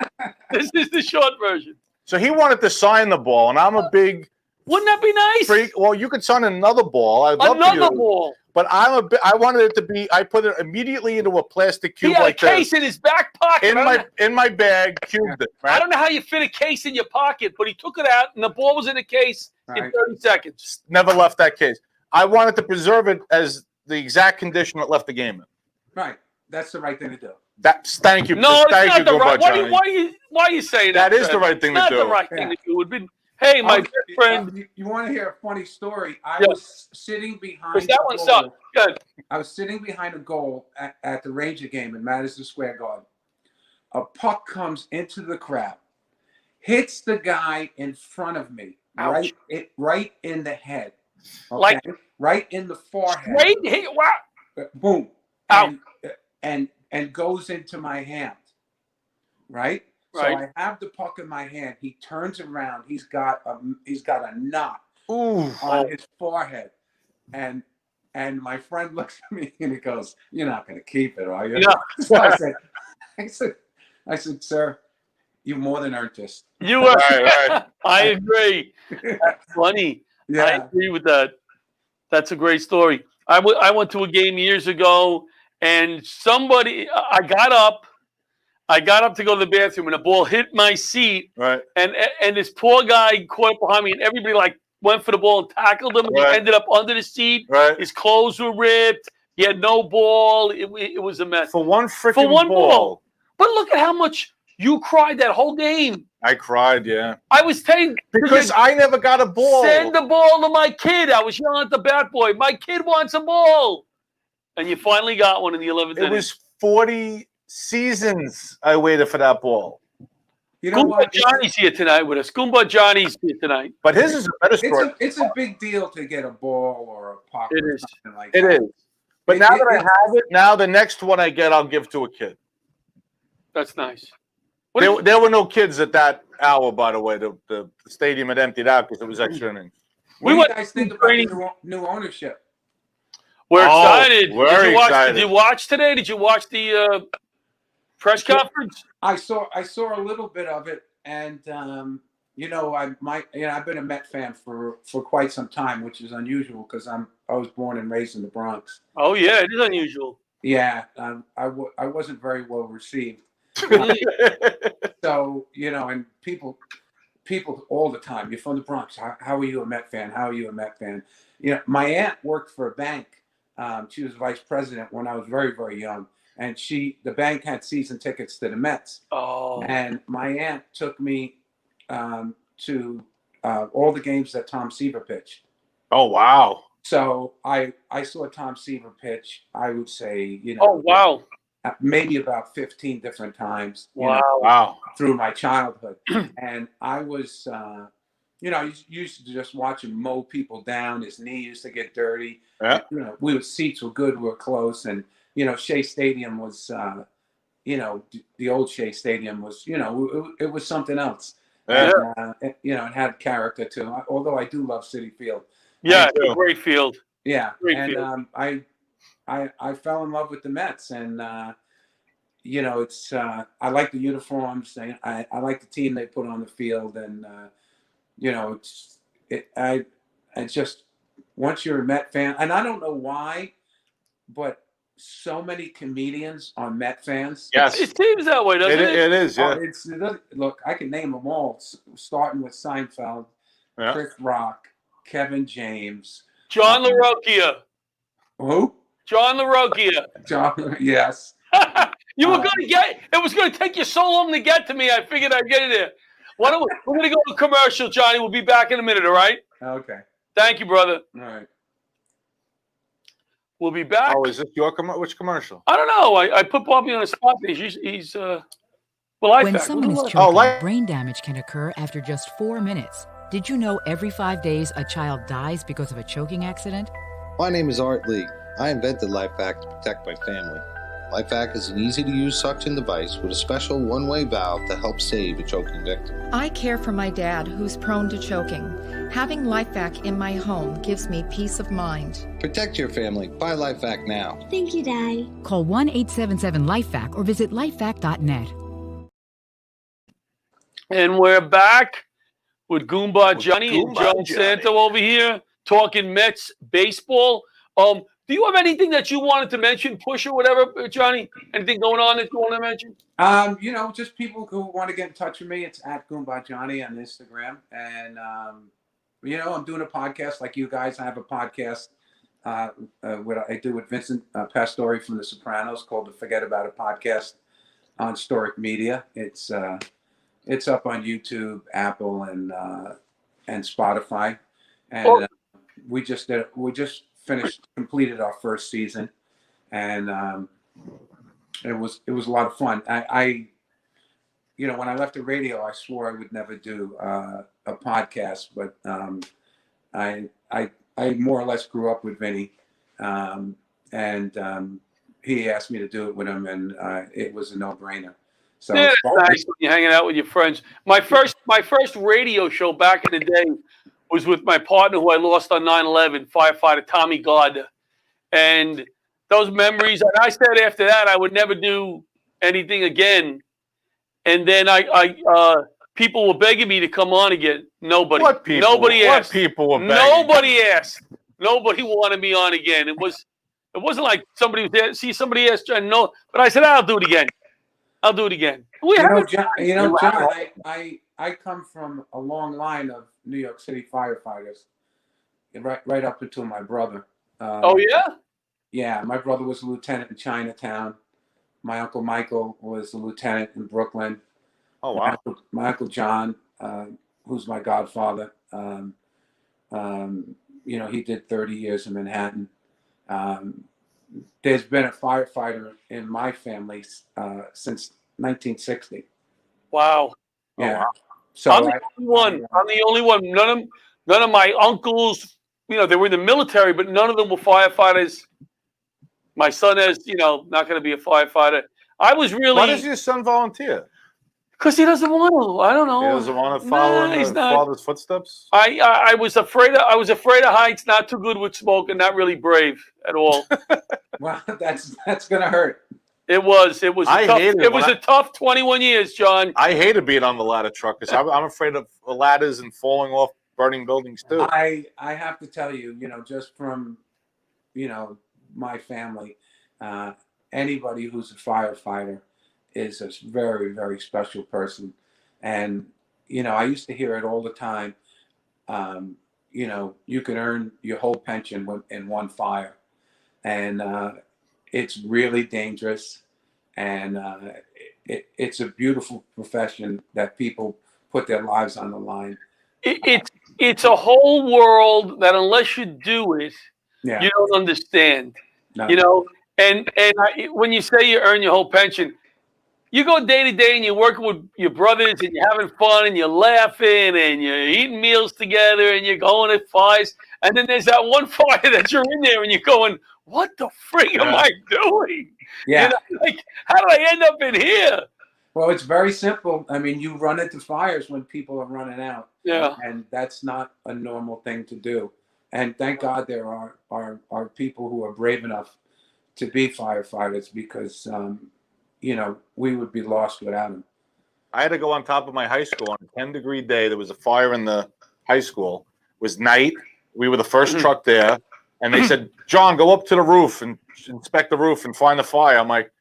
this is the short version. So he wanted to sign the ball, and I'm a big. Wouldn't that be nice? Freak. Well, you could sign another ball. Another ball. But I wanted it to be. I put it immediately into a plastic cube. He had like a case this. in his back pocket. In my bag, cubed it. Right? I don't know how you fit a case in your pocket, but he took it out, and the ball was in the case in 30 seconds. Never left that case. I wanted to preserve it as the exact condition it left the game in. Right. That's the right thing to do. Thank you. No, thank it's not the right. Johnny. Why are you saying that? That is the right thing to do. It's not the right thing to do. It would be. Hey, my good friend. You want to hear a funny story? I was sitting behind. That one sucked. Good. I was sitting behind a goal at the Ranger game in Madison Square Garden. A puck comes into the crowd, hits the guy in front of me, right in the head, okay? Right in the forehead. Straight hit. Wow. Boom. Out. And goes into my hand. Right. So I have the puck in my hand. He turns around. He's got a knot on his forehead, and my friend looks at me and he goes, "You're not going to keep it, are you?" No. So I said, "Sir, you more than earned this." You were. Right. I agree. That's funny. Yeah. I agree with that. That's a great story. I went to a game years ago, and I got up to go to the bathroom, and the ball hit my seat. Right. And this poor guy caught behind me, and everybody went for the ball and tackled him, and he ended up under the seat. Right. His clothes were ripped. He had no ball. It was a mess. For one freaking ball. But look at how much you cried that whole game. I cried, yeah. I was saying because I never got a ball. Send the ball to my kid. I was yelling at the bat boy. My kid wants a ball, and you finally got one in the 11th inning. It was 40 seasons I waited for that ball. You know Gumba what? Johnny's here tonight with us. Gumba Johnny's here tonight. But his is a better story. It's a big deal to get a ball or a puck It or is. something like It that. is. But now that I have it, now the next one I get, I'll give to a kid. That's nice. There were no kids at that hour, by the way. The stadium had emptied out because it was extra innings. What do you guys think about the new ownership? We're excited. Very excited. Did you watch today? Did you watch the press conference? I saw a little bit of it, and I've been a Met fan for quite some time, which is unusual because I was born and raised in the Bronx. Oh yeah, it is unusual. Yeah, I wasn't very well received. So and people all the time. You're from the Bronx. How are you a Met fan? How are you a Met fan? My aunt worked for a bank. She was vice president when I was very, very young. And the bank had season tickets to the Mets. Oh. And my aunt took me to all the games that Tom Seaver pitched. Oh, wow. So I saw Tom Seaver pitch, I would say, Oh, wow. Maybe about 15 different times. Wow. Through my childhood. And I was, I used to just watch him mow people down. His knee used to get dirty. Yeah. Seats were good, we were close. And, Shea Stadium was, the old Shea Stadium was, it was something else. Yeah. And, it had character too, although I do love Citi Field. Yeah, it's a great field. Yeah. Great and field. I fell in love with the Mets, and it's I like the uniforms. I like the team they put on the field, and I just once you're a Met fan, and I don't know why, but so many comedians are Met fans. Yes, it seems that way, doesn't it? It is. Yeah. Look, I can name them all, starting with Seinfeld, Chris Rock, Kevin James, John LaRocchia. Who? John LaRocchia. John, yes. You were going to get it. Was going to take you so long to get to me. I figured I'd get it there. We're going to go to commercial, Johnny. We'll be back in a minute, all right? Okay. Thank you, brother. All right. We'll be back. Oh, is this your which commercial? I don't know. I put Bobby on the spot. He's when someone is choking, brain damage can occur after just 4 minutes. Did you know every 5 days a child dies because of a choking accident? My name is Art Lee. I invented LifeVac to protect my family. LifeVac is an easy-to-use suction device with a special one-way valve to help save a choking victim. I care for my dad, who's prone to choking. Having LifeVac in my home gives me peace of mind. Protect your family. Buy LifeVac now. Thank you, Daddy. Call 1-877-LifeVac or visit lifevac.net. And we're back with Gumba Johnny and John Santo over here talking Mets baseball. Do you have anything that you wanted to mention, push or whatever, Johnny? Anything going on that you want to mention? Just people who want to get in touch with me. It's at Gumba Johnny on Instagram. And, I'm doing a podcast like you guys. I have a podcast, what I do with Vincent Pastore from The Sopranos called the Forget About It podcast on Storic Media. It's up on YouTube, Apple, and Spotify. And we just completed our first season, and it was a lot of fun. I when I left the radio, I swore I would never do a podcast, but I more or less grew up with Vinny, and he asked me to do it with him, and it was a no-brainer. So yeah, it's nice when you're hanging out with your friends. My first radio show back in the day was with my partner who I lost on 9/11, firefighter Tommy Gardner. And those memories, and I said after that I would never do anything again. And then people were begging me to come on again. Nobody. What people? Nobody asked. What people were begging? Nobody asked. Nobody wanted me on again. It wasn't like somebody was there. See, somebody asked, no, but I said, I'll do it again. I'll do it again. John, I come from a long line of New York City firefighters, right up until my brother. Oh, yeah? Yeah, my brother was a lieutenant in Chinatown. My Uncle Michael was a lieutenant in Brooklyn. Oh, wow. My Uncle John, who's my godfather, he did 30 years in Manhattan. there's been a firefighter in my family since 1960. Wow. Yeah. Oh, wow. So I'm the only one. I'm the only one. None of my uncles, they were in the military, but none of them were firefighters. My son is, not going to be a firefighter. I was really. Why does your son volunteer? Because he doesn't want to. I don't know. He doesn't want to follow in his father's footsteps. I was afraid of heights. Not too good with smoke, and not really brave at all. Well, that's gonna hurt. It was. It was a tough 21 years, John. I hated being on the ladder truck because I'm afraid of ladders and falling off burning buildings too. I have to tell you, just from my family, anybody who's a firefighter is a very, very special person. And, I used to hear it all the time. You can earn your whole pension in one fire. And it's really dangerous. And it's a beautiful profession that people put their lives on the line. It's a whole world that unless you do it, Yeah. you don't understand. No. When you say you earn your whole pension, you go day to day and you're working with your brothers and you're having fun and you're laughing and you're eating meals together and you're going at fires. And then there's that one fire that you're in there and you're going, what the frig am I doing? Yeah. How did I end up in here? Well, it's very simple. I mean, you run into fires when people are running out. Yeah. And that's not a normal thing to do. And thank God there are people who are brave enough to be firefighters because, we would be lost without them. I had to go on top of my high school on a 10-degree day. There was a fire in the high school. It was night. We were the first truck there. And they said, John, go up to the roof and inspect the roof and find the fire. I'm like,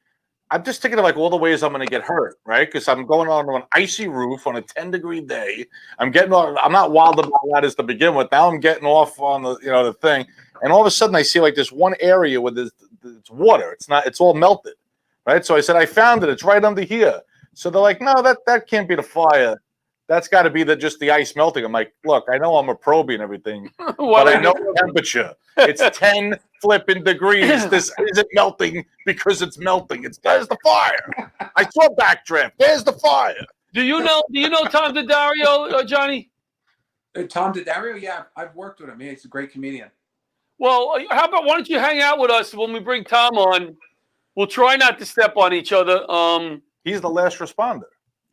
I'm just thinking of all the ways I'm going to get hurt, right? Because I'm going on an icy roof on a 10-degree day. I'm not wild about ladders to begin with. Now I'm getting off on the thing. And all of a sudden I see this one area where there's water. It's all melted, right? So I said, I found it. It's right under here. So they're like, no, that can't be the fire. That's got to be just the ice melting. I'm like, look, I know I'm a probie and everything, but I know the temperature. It's 10 flipping degrees. This isn't melting because it's melting. There's the fire. I saw backdraft. There's the fire. Do you know Tom DiDario, Johnny? Tom DiDario? Yeah, I've worked with him. He's a great comedian. Well, why don't you hang out with us when we bring Tom on? We'll try not to step on each other. He's the last responder.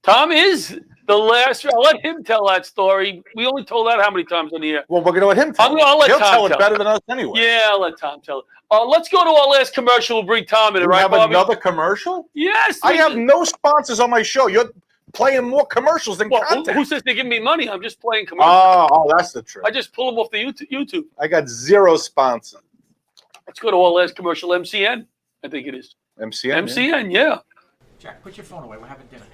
Tom is the last. I'll let him tell that story. We only told that how many times on the air? Well, we're going to let him tell it. I'll let He'll Tom tell it better than us anyway. Yeah, I'll let Tom tell it. Let's go to our last commercial. We'll bring Tom in. You Right, have Bobby? another commercial? Yes. I have no sponsors on my show. You're playing more commercials than content. Who says they're giving me money? I'm just playing commercials. Oh, that's the truth. I just pull them off the YouTube. I got 0 sponsors. Let's go to our last commercial. MCN, I think it is. MCN? MCN, yeah. Jack, put your phone away. We're having dinner.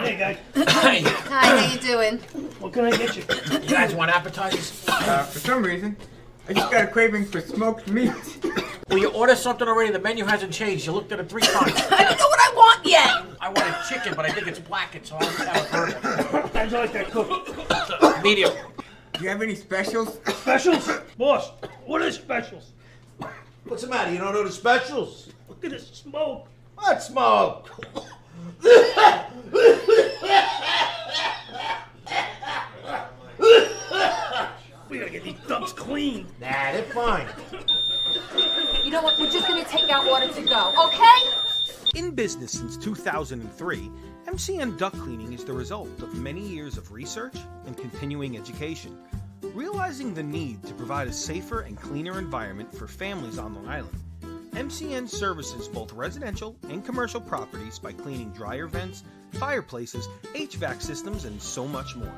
Hey, guys. Hi, how you doing? What can I get you? You guys want appetizers? For some reason, I just got a craving for smoked meat. Well, you ordered something already. The menu hasn't changed. You looked at it 3 times. I don't know what I want yet. I wanted chicken, but I think it's blackened, so I'll just have a burger. How'd you like that cooked? Medium. Do you have any specials? Specials? Boss, what are specials? What's the matter? You don't know the specials? Look at this smoke. What smoke? We gotta get these dumps clean. Nah, they're fine. You know what? We're just gonna take our order to go, okay? In business since 2003, MCN Duct Cleaning is the result of many years of research and continuing education. Realizing the need to provide a safer and cleaner environment for families on Long Island, MCN services both residential and commercial properties by cleaning dryer vents, fireplaces, HVAC systems, and so much more.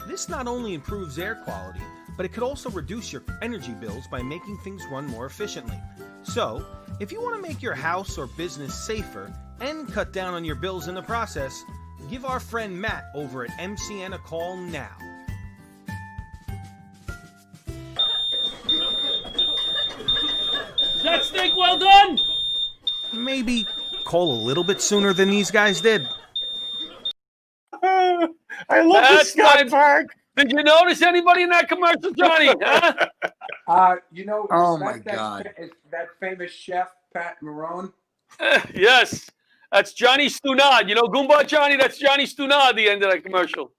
This not only improves air quality, but it could also reduce your energy bills by making things run more efficiently. So, if you want to make your house or business safer and cut down on your bills in the process, give our friend Matt over at MCN a call now. Is that steak well done? Maybe call a little bit sooner than these guys did. I love this Scott Park. Did you notice anybody in that commercial, Johnny? Huh? You know, Oh my God. That famous chef, Pat Marone. Yes, that's Johnny Stunad. You know Gumba Johnny? That's Johnny Stunad at the end of that commercial.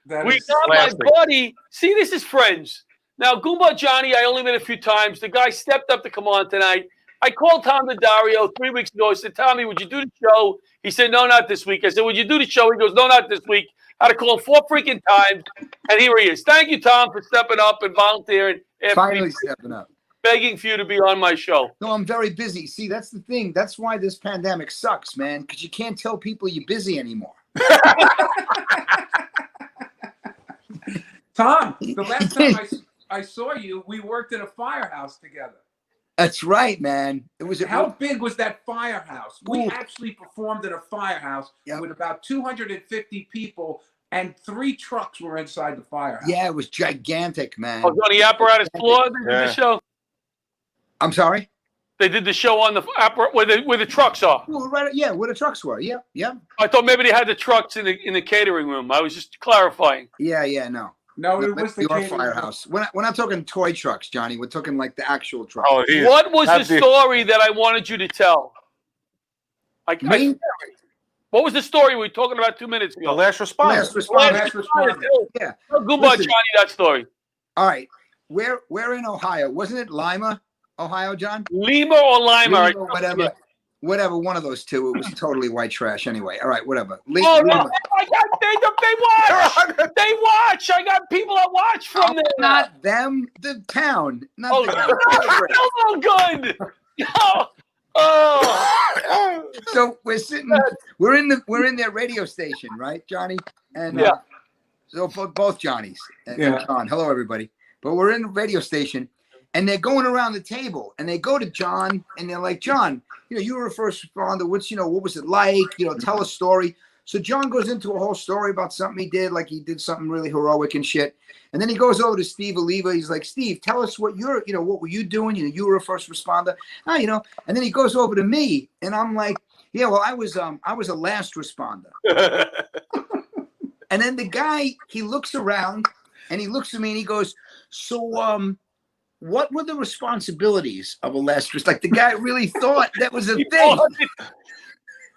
We got my buddy. See, this is friends. Now, Gumba Johnny, I only met a few times. The guy stepped up to come on tonight. I called Tom Daddario 3 weeks ago. I said, Tommy, would you do the show? He said, no, not this week. I said, would you do the show? He goes, no, not this week. I had to call him 4 freaking times, and here he is. Thank you, Tom, for stepping up and volunteering. Finally stepping up. Begging for you to be on my show. No, I'm very busy. See, that's the thing. That's why this pandemic sucks, man, because you can't tell people you're busy anymore. Tom, the last time I saw you, we worked at a firehouse together. That's right, man. It was How big was that firehouse? We actually performed at a firehouse with about 250 people, and 3 trucks were inside the firehouse. Yeah, it was gigantic, man. I was on the apparatus floor. They did the show. I'm sorry? They did the show on the where the trucks are. Well, right, yeah, where the trucks were. Yeah, yeah. I thought maybe they had the trucks in the catering room. I was just clarifying. Yeah, no. No, it was your firehouse. We're not talking toy trucks, Johnny. We're talking like the actual trucks. Oh, what was the story that I wanted you to tell? What was the story we were talking about 2 minutes ago? The last responder. Last responder. Yeah. Gumba Johnny, that story. All right. We're in Ohio. Wasn't it Lima, Ohio, John? Lima or Lima? Lima, whatever. Whatever, one of those two. It was totally white trash anyway. All right, whatever. No, they watch. They watch. I got people that watch from there. Not them, the town. Not good. So we're in their radio station, right, Johnny? And so both Johnnies and John. Hello, everybody. But we're in the radio station, and they're going around the table, and they go to John, and they're like, John, you were a first responder. What was it like? Tell a story. So John goes into a whole story about something he did, like he did something really heroic and shit. And then he goes over to Steve Oliva. He's like, Steve, tell us what what were you doing? You were a first responder. And then he goes over to me, and I'm like, yeah, well, I was a last responder. And then the guy, he looks around, and he looks at me, and he goes, so, what were the responsibilities of a last responder? Like the guy really thought that was a thing.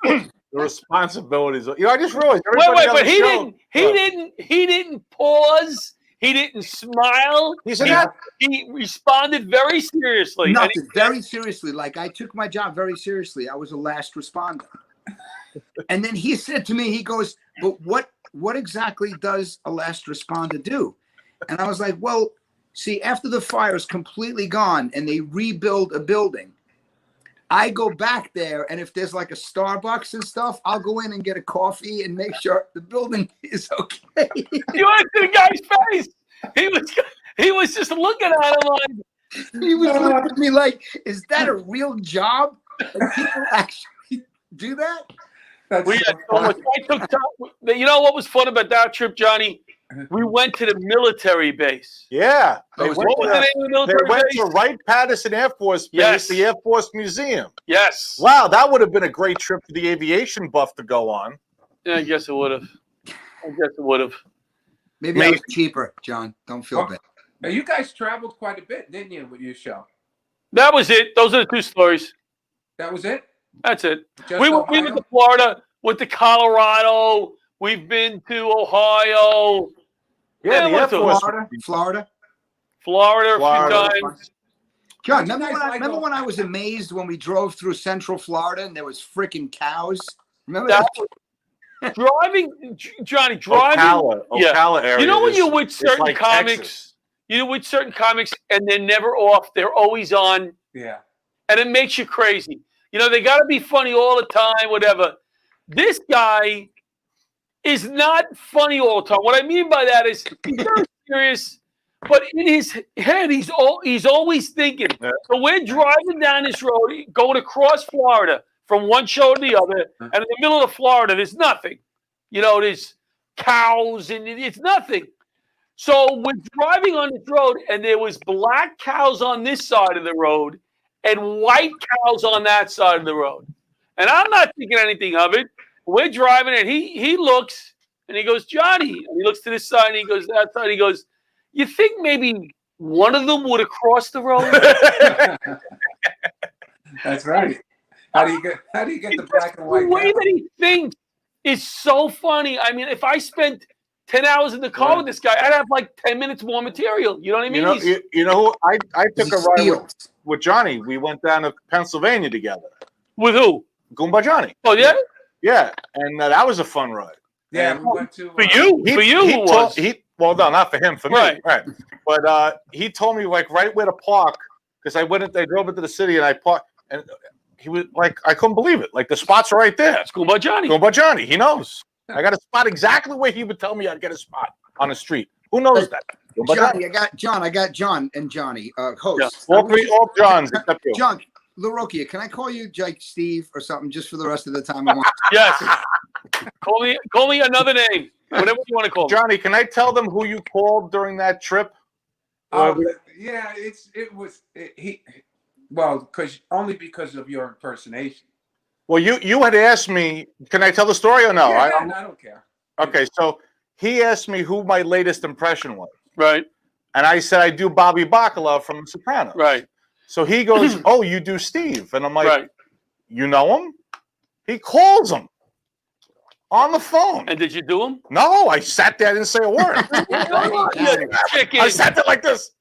The responsibilities. I just realized. Wait, but he didn't pause. He didn't smile. He responded very seriously. Nothing, very seriously. Like I took my job very seriously. I was a last responder. And then he said to me, he goes, but what exactly does a last responder do? And I was like, well, see, after the fire is completely gone and they rebuild a building, I go back there, and if there's like a Starbucks and stuff, I'll go in and get a coffee and make sure the building is okay. You want to see the guy's face? He was just looking at him like he was looking at me like, "Is that a real job? Like, people actually do that?" I took time. You know what was fun about that trip, Johnny? We went to the military base. Yeah. What was the name of the military base? They went to Wright-Patterson Air Force Base, the Air Force Museum. Yes. Wow, that would have been a great trip for the aviation buff to go on. Yeah, I guess it would have. Maybe it was cheaper, John. Don't feel bad. Now, you guys traveled quite a bit, didn't you, with your show? That was it. Those are the 2 stories. That was it? That's it. We went to Florida, went to Colorado. We've been to Ohio. Yeah, Florida a few times. John, remember when I was amazed when we drove through Central Florida and there was freaking cows? Remember that? Driving. Ocala area. You know when you're with certain comics, and they're never off. They're always on. Yeah. And it makes you crazy. They got to be funny all the time, whatever. This guy is not funny all the time. What I mean by that is he's very serious, but in his head, he's always thinking. Yeah. So we're driving down this road, going across Florida from one show to the other, and in the middle of Florida, there's nothing. There's cows, and it's nothing. So we're driving on this road, and there was black cows on this side of the road and white cows on that side of the road. And I'm not thinking anything of it. We're driving, and he looks, and he goes, Johnny. And he looks to this side, and he goes that side. He goes, you think maybe one of them would have crossed the road. That's right. How do you get the black and white? The way that he thinks is so funny. I mean, if I spent 10 hours in the car with this guy, I'd have like 10 minutes more material. You know what I mean? You know who I took a ride with Johnny. We went down to Pennsylvania together. With who? Gumba Johnny. Oh yeah, yeah, and that was a fun ride. Yeah, we went to for you. Well, no, not for him. For me, right? But he told me like right where to park because I drove into the city and I parked, and he was like, I couldn't believe it. Like the spots are right there. It's Gumba Johnny. Gumba Johnny. He knows. I got a spot exactly where he would tell me I'd get a spot on the street. Who knows that? Johnny, I got John and Johnny, hosts. Yeah. All Johns except you. John, LaRocchia, can I call you like Steve or something just for the rest of the time? Yes. Call me another name. Whatever you want to call me. Johnny, can I tell them who you called during that trip? Yeah, only because of your impersonation. Well, you had asked me, can I tell the story or no? Yeah, I don't care. Okay, so he asked me who my latest impression was. Right. And I said, I do Bobby Bacala from The Sopranos. Right. So he goes, oh, you do Steve. And I'm like, you know him? He calls him on the phone. And did you do him? No, I sat there, I didn't say a word. I sat there like this.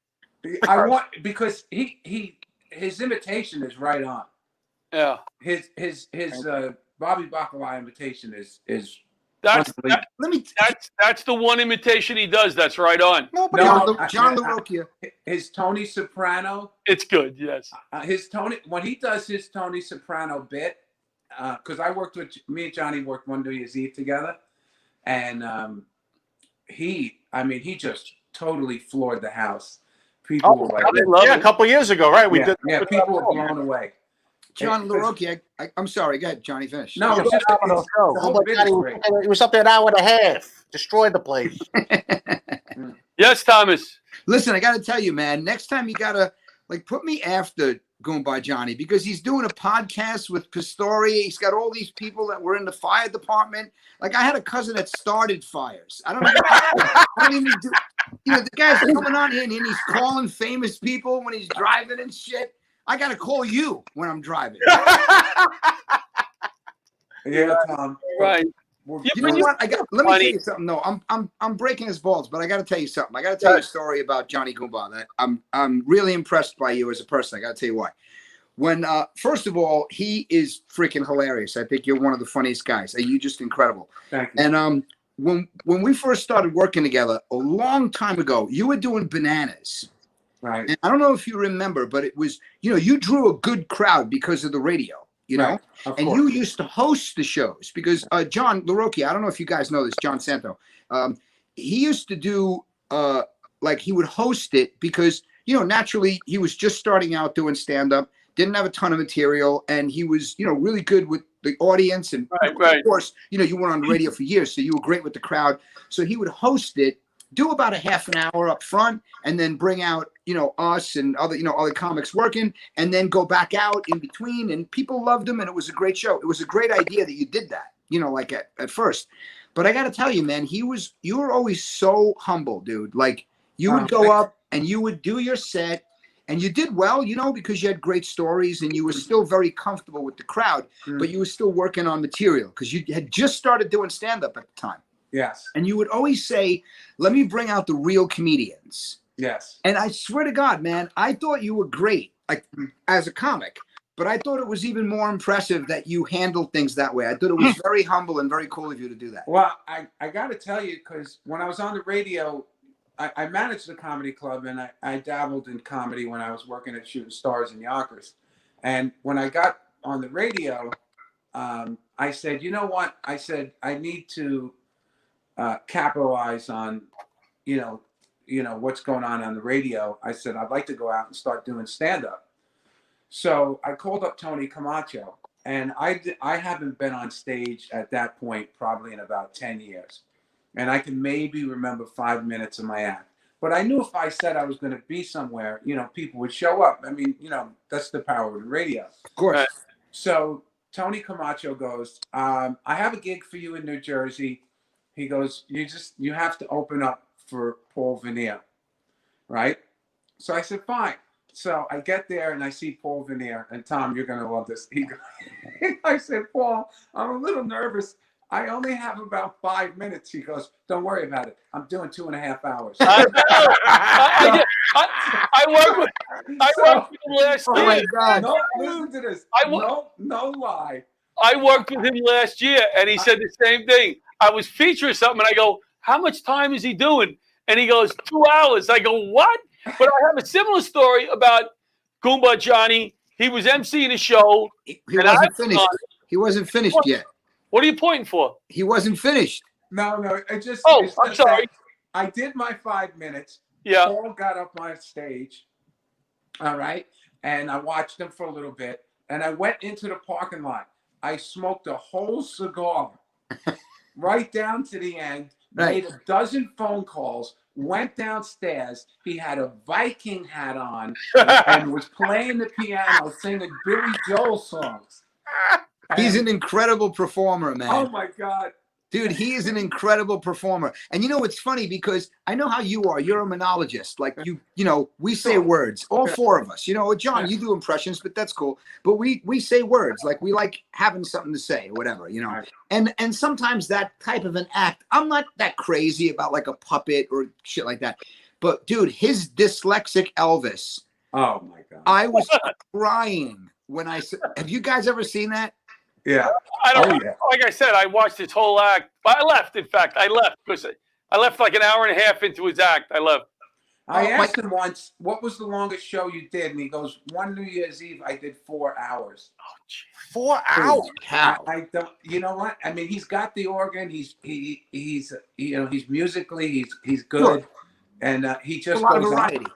Because his imitation is right on. Yeah. His Bobby Bacala imitation is that's the one imitation he does. That's right on. John LaRocchia. His Tony Soprano. It's good. Yes. When he does his Tony Soprano bit, because me and Johnny worked one New Year's Eve together, and he just totally floored the house. People were like, a couple years ago, right? We did. Yeah, people were blown away. John LaRocchia, I'm sorry. Go ahead, Johnny. Finish. No, it's just he was up there an hour and a half. Destroyed the place. Yes, Thomas. Listen, I got to tell you, man. Next time you got to put me after Gumba Johnny because he's doing a podcast with Pistoria. He's got all these people that were in the fire department. Like I had a cousin that started fires. I don't even do. The guy's coming on in and he's calling famous people when he's driving and shit. I got to call you when I'm driving. Yeah, Tom. Right. You know what? Let me tell you something. No, I'm breaking his balls, but I got to tell you something. I got to tell you a story about Johnny Gumba. That I'm really impressed by you as a person. I got to tell you why. When first of all, he is freaking hilarious. I think you're one of the funniest guys. You're just incredible. Thank you. And when we first started working together a long time ago, you were doing Bananas. Right. And I don't know if you remember, but it was, you drew a good crowd because of the radio, Right. And you used to host the shows because John LaRocchia, I don't know if you guys know this, John Santo, he used to do, he would host it because, naturally he was just starting out doing stand-up, didn't have a ton of material, and he was, really good with the audience. And of course, you went on the radio for years, so you were great with the crowd. So he would host it, do about a half an hour up front, and then bring out, us and other comics working, and then go back out in between. And people loved him, and it was a great show. It was a great idea that you did that, at first. But I got to tell you, man, you were always so humble, dude. Like you would go up and you would do your set, and you did well, because you had great stories, and you were still very comfortable with the crowd, but you were still working on material because you had just started doing stand-up at the time. Yes. And you would always say, let me bring out the real comedians. Yes. And I swear to God, man, I thought you were great, as a comic, but I thought it was even more impressive that you handled things that way. I thought it was very humble and very cool of you to do that. Well, I got to tell you, because when I was on the radio, I managed the comedy club, and I dabbled in comedy when I was working at Shooting Stars in Yonkers. And when I got on the radio, I said, you know what? I said, I need to capitalize on, what's going on the radio. I said, I'd like to go out and start doing stand-up. So I called up Tony Camacho, and I haven't been on stage at that point probably in about 10 years. And I can maybe remember 5 minutes of my act. But I knew if I said I was going to be somewhere, people would show up. I mean, that's the power of the radio. Of course. So Tony Camacho goes, I have a gig for you in New Jersey. He goes, you have to open up for Paul Veneer, right? So I said, fine. So I get there and I see Paul Veneer. And Tom, you're going to love this. I said, Paul, I'm a little nervous. I only have about 5 minutes. He goes, don't worry about it. I'm doing 2.5 hours. I worked with him last year. Oh my God! No, listen to this. No lie. I worked with him last year, and he said the same thing. I was featuring something, and I go, how much time is he doing? And he goes, 2 hours. I go, what? But I have a similar story about Gumba Johnny. He was emceeing a show. He wasn't finished. He wasn't finished yet. What are you pointing for? He wasn't finished. No, it just. Oh, it's I'm just sorry. that I did my 5 minutes. Yeah. Paul got up on stage. All right. And I watched him for a little bit. And I went into the parking lot. I smoked a whole cigar right down to the end, made a dozen phone calls, went downstairs. He had a Viking hat on and was playing the piano, singing Billy Joel songs. He's an incredible performer, man. Oh my God. Dude, he is an incredible performer. And you know, it's funny because I know how you are. You're a monologist. Like you know, we say words, all four of us. You know, John, you do impressions, but that's cool. But we say words. Like we like having something to say or whatever, you know. And sometimes that type of an act, I'm not that crazy about like a puppet or shit like that. But dude, his dyslexic Elvis. Oh my God. I was crying when I said, have you guys ever seen that? Yeah. I don't. Like I said, I watched his whole act. I left. In fact, I left because I left like an hour and a half into his act. I left. I asked him once, what was the longest show you did? And he goes, one New Year's Eve, I did 4 hours. Oh, geez. 4 hours? I don't. You know what? I mean, he's got the organ. He's you know, he's musically, he's good, Sure. and he just A lot of goes on. variety.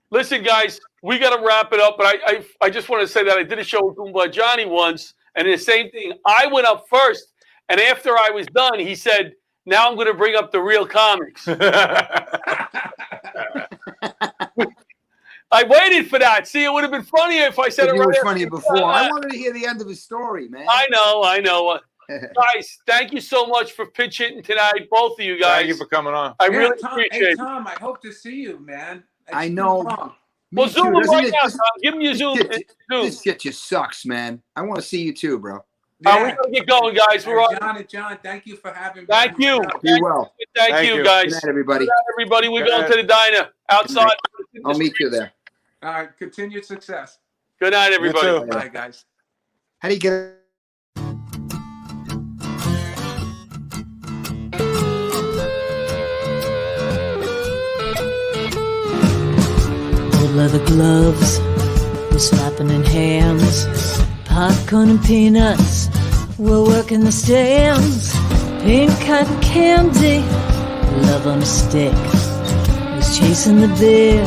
Listen, guys, we got to wrap it up. But I just want to say that I did a show with Gumba Johnny once. And the same thing, I went up first, and after I was done, he said, now I'm going to bring up the real comics. I waited for that. See, it would have been funnier if I said it It right. was funny before. I wanted to hear the end of his story, man. I know. Guys, thank you so much for pitch hitting tonight, both of you guys. Thank you for coming on. I really Tom, appreciate hey, it. Tom, I hope to see you, man. I know. Well, Me Zoom too. him Doesn't right it- now, this- Tom. Give him your Zoom. This shit just sucks, man. I want to see you too, bro. We got to get going, guys. We're on. John and John, thank you for having me. Thank you. Be well. Thank you, guys. Good night, everybody. Good night, everybody. We're Good going night. to the diner outside. I'll meet you there. All right, continued success. Good night, everybody. too. Bye, guys. How do you get? Old leather gloves, we're slapping in hands. Popcorn and peanuts, we're working the stands. Pink cotton candy, love on a stick. He's chasing the beer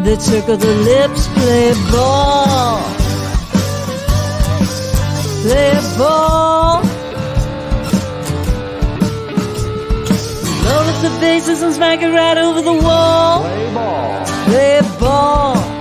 that circle the lips. Play ball, play ball. Roll up the bases and smack it right over the wall. Play ball. Play ball.